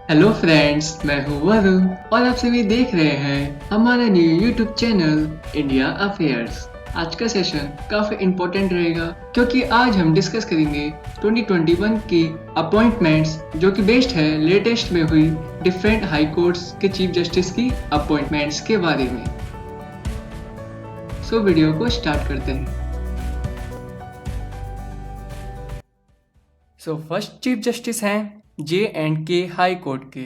Hello friends, मैं हूँ वरुण और आप सभी देख रहे हैं हमारा new YouTube channel India affairs. आज का सेशन काफी इम्पोर्टेंट रहेगा क्योंकि आज हम डिस्कस करेंगे 2021 की अपॉइंटमेंट्स जो कि बेस्ड है लेटेस्ट में हुई डिफरेंट हाई कोर्ट्स के चीफ जस्टिस की अपॉइंटमेंट्स के बारे में। सो वीडियो को स्टार्ट करते हैं। फर्स्ट चीफ जस्टिस हैं J&K हाई कोर्ट के।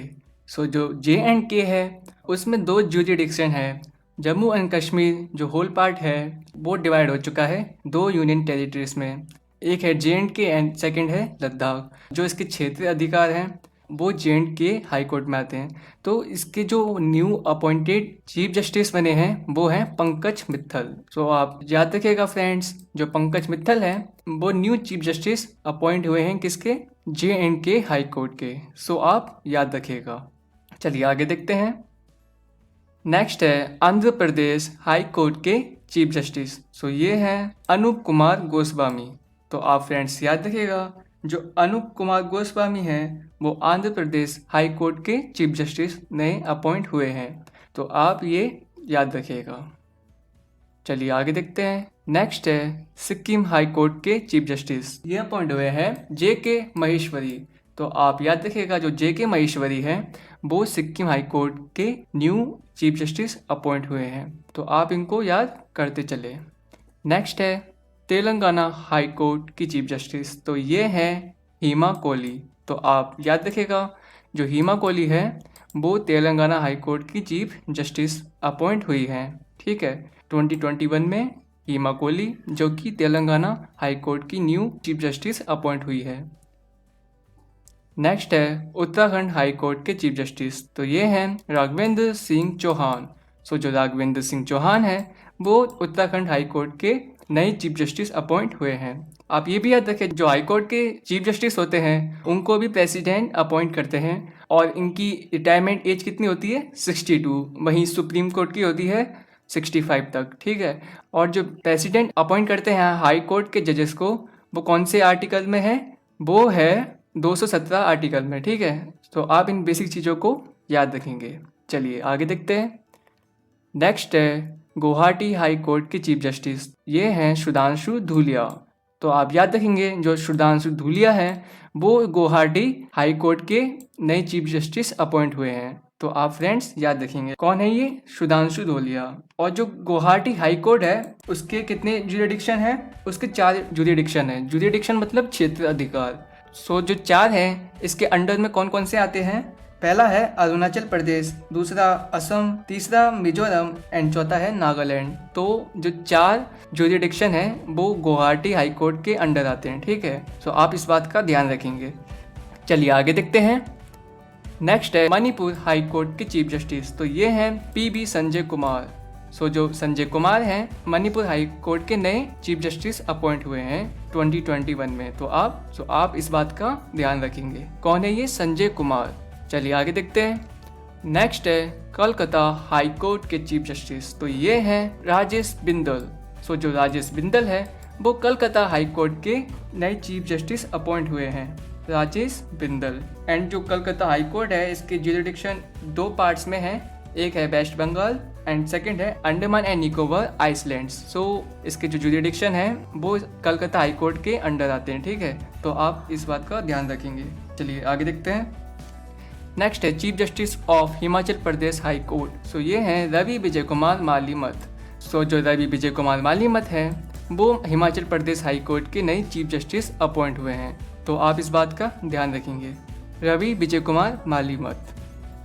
जो J&K है उसमें दो ज्यूरिडिक्शन है। जम्मू एंड कश्मीर जो होल पार्ट है वो डिवाइड हो चुका है दो यूनियन टेरिटरीज में। एक है J&K एंड सेकंड है लद्दाख। जो इसके क्षेत्रीय अधिकार हैं वो J&K हाई कोर्ट में आते हैं। तो इसके जो न्यू अपॉइंटेड चीफ जस्टिस बने हैं वो हैं पंकज मित्तल। आप याद रखिएगा फ्रेंड्स, जो पंकज मित्तल हैं वो न्यू चीफ जस्टिस अपॉइंट हुए हैं किसके? J&K हाई कोर्ट के। आप याद रखिएगा। चलिए आगे देखते हैं। नेक्स्ट है आंध्र प्रदेश हाई कोर्ट के चीफ जस्टिस। ये हैं अनूप कुमार गोस्वामी। आप फ्रेंड्स याद रखिएगा, जो अनूप कुमार गोस्वामी हैं वो आंध्र प्रदेश हाई कोर्ट के चीफ जस्टिस नए अपॉइंट हुए हैं। आप ये याद रखिएगा। चलिए आगे देखते हैं। नेक्स्ट है सिक्किम हाई कोर्ट के चीफ जस्टिस। ये अपॉइंट हुए हैं J.K. महेश्वरी। आप याद रखिएगा, जो J.K. महेश्वरी हैं वो सिक्किम हाई कोर्ट के न्यू चीफ जस्टिस अपॉइंट हुए हैं। आप इनको याद करते चले। नेक्स्ट है तेलंगाना हाई कोर्ट की चीफ जस्टिस। ये हैं हिमा कोहली। आप याद रखिएगा, जो हिमा कोहली है वो तेलंगाना हाई कोर्ट की चीफ जस्टिस अपॉइंट हुई हैं। ठीक है, 2021 में हिमा कोहली जो कि तेलंगाना हाई कोर्ट की न्यू चीफ जस्टिस अपॉइंट हुई है। नेक्स्ट है उत्तराखंड हाई कोर्ट के चीफ जस्टिस। ये हैं राघवेंद्र सिंह चौहान। जो राघवेंद्र सिंह चौहान है वो उत्तराखंड हाई कोर्ट के नए चीफ जस्टिस अपॉइंट हुए हैं। आप ये भी याद रखें, जो हाई कोर्ट के चीफ जस्टिस होते हैं उनको भी प्रेसिडेंट अपॉइंट करते हैं और इनकी रिटायरमेंट एज कितनी होती है? 62। वहीं सुप्रीम कोर्ट की होती है 65 तक। ठीक है, और जो प्रेसिडेंट अपॉइंट करते हैं हाई कोर्ट के जजेस को वो कौन से आर्टिकल में है? वो है 217 आर्टिकल में। ठीक है, आप इन बेसिक चीज़ों को याद रखेंगे। चलिए आगे देखते हैं। नेक्स्ट है गुवाहाटी हाई कोर्ट के चीफ जस्टिस। ये हैं सुधांशु धूलिया। आप याद रखेंगे, जो सुधांशु धूलिया हैं वो गुवाहाटी हाई कोर्ट के नए चीफ जस्टिस अपॉइंट हुए हैं। आप फ्रेंड्स याद रखेंगे कौन है ये? सुधांशु धूलिया। और जो गुवाहाटी हाई कोर्ट है उसके कितने ज्यूरिडिक्शन है? उसके 4 ज्यूरिडिक्शन है। ज्यूरिडिक्शन मतलब क्षेत्र अधिकार। जो 4 हैं इसके अंडर में कौन कौन से आते हैं? पहला है अरुणाचल प्रदेश, दूसरा असम, तीसरा मिजोरम एंड चौथा है नागालैंड। जो 4 ज्यूरिडिक्शन है वो गुवाहाटी हाई कोर्ट के अंडर आते हैं। ठीक है, आप इस बात का ध्यान रखेंगे। चलिए आगे देखते हैं। नेक्स्ट है मणिपुर हाई कोर्ट के चीफ जस्टिस। ये हैं PB संजय कुमार। जो संजय कुमार हैं मणिपुर हाई कोर्ट के नए चीफ जस्टिस अपॉइंट हुए हैं 2021 में। आप इस बात का ध्यान रखेंगे कौन है ये? संजय कुमार। चलिए आगे देखते हैं। नेक्स्ट है कोलकाता हाई कोर्ट के चीफ जस्टिस। ये हैं राजेश बिंदल। जो राजेश बिंदल है वो कोलकाता हाई कोर्ट के नए चीफ जस्टिस अपॉइंट हुए हैं, राजेश बिंदल। एंड जो कोलकाता हाई कोर्ट है इसके ज्यूरिडिक्शन 2 पार्ट्स में है। एक है वेस्ट बंगाल एंड सेकंड है अंडमान एंड निकोबार आइसलैंड्स। इसके जो ज्यूरिडिक्शन है वो कोलकाता हाई कोर्ट के अंडर आते हैं। ठीक है, आप इस बात का ध्यान रखेंगे। चलिए आगे देखते हैं। नेक्स्ट है chief justice of Himachal Pradesh high court. ये हैं रवि विजय कुमार मालीमत। जो रवि विजय कुमार मालीमत हैं वो हिमाचल प्रदेश हाई कोर्ट के नए चीफ जस्टिस अपॉइंट हुए हैं। आप इस बात का ध्यान रखेंगे, रवि विजय कुमार मालीमत।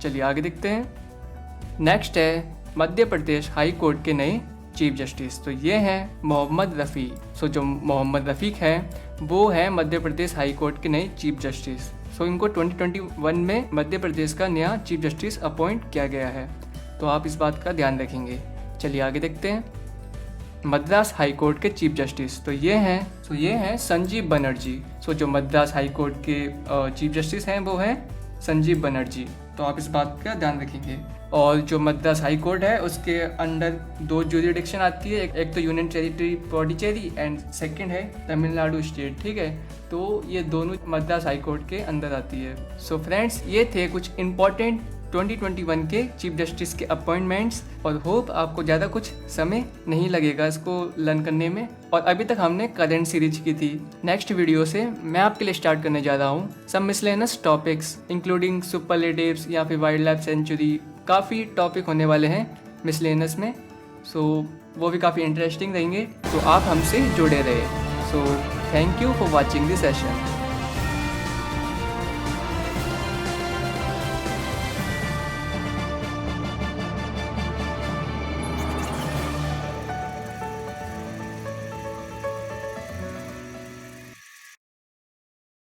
चलिए आगे देखते हैं। नेक्स्ट है मध्य प्रदेश हाई कोर्ट के नए चीफ जस्टिस। ये हैं मोहम्मद रफ़ी। जो मोहम्मद रफ़ीक हैं वो हैं मध्य प्रदेश हाई कोर्ट के नए चीफ जस्टिस। इनको 2021 में मध्य प्रदेश का नया चीफ जस्टिस अपॉइंट किया गया है। आप इस बात का ध्यान रखेंगे। चलिए आगे देखते हैं। मद्रास हाई कोर्ट के चीफ जस्टिस। ये हैं संजीव बनर्जी। जो मद्रास हाई कोर्ट के चीफ जस्टिस हैं वो हैं संजीव बनर्जी। तो आप इस बात का ध्यान रखेंगे। और जो मद्रास हाई कोर्ट है उसके अंडर 2 ज्यूरिडिक्शन आती है, एक तो union territory Pondicherry and second है तमिलनाडु स्टेट, ठीक है। तो ये दोनों मद्रास हाई कोर्ट के अंदर आती है। सो फ्रेंड्स, ये थे कुछ इंपॉर्टेंट 2021 के चीफ जस्टिस के अपॉइंटमेंट्स, और होप आपको ज़्यादा कुछ समय नहीं लगेगा इसको लर्न करने में। और अभी तक हमने करंट सीरीज की थी। नेक्स्ट वीडियो से मैं आपके लिए स्टार्ट करने जा रहा हूँ सब मिसलेनियस टॉपिक्स इंक्लूडिंग सुपरलेटिव्स या फिर वाइल्ड लाइफ सेंचुरी। काफ़ी टॉपिक होने वाले हैं मिसलेनियस में, सो वो भी काफ़ी इंटरेस्टिंग रहेंगे। तो आप हमसे जुड़े रहे। So thank you for watching this session.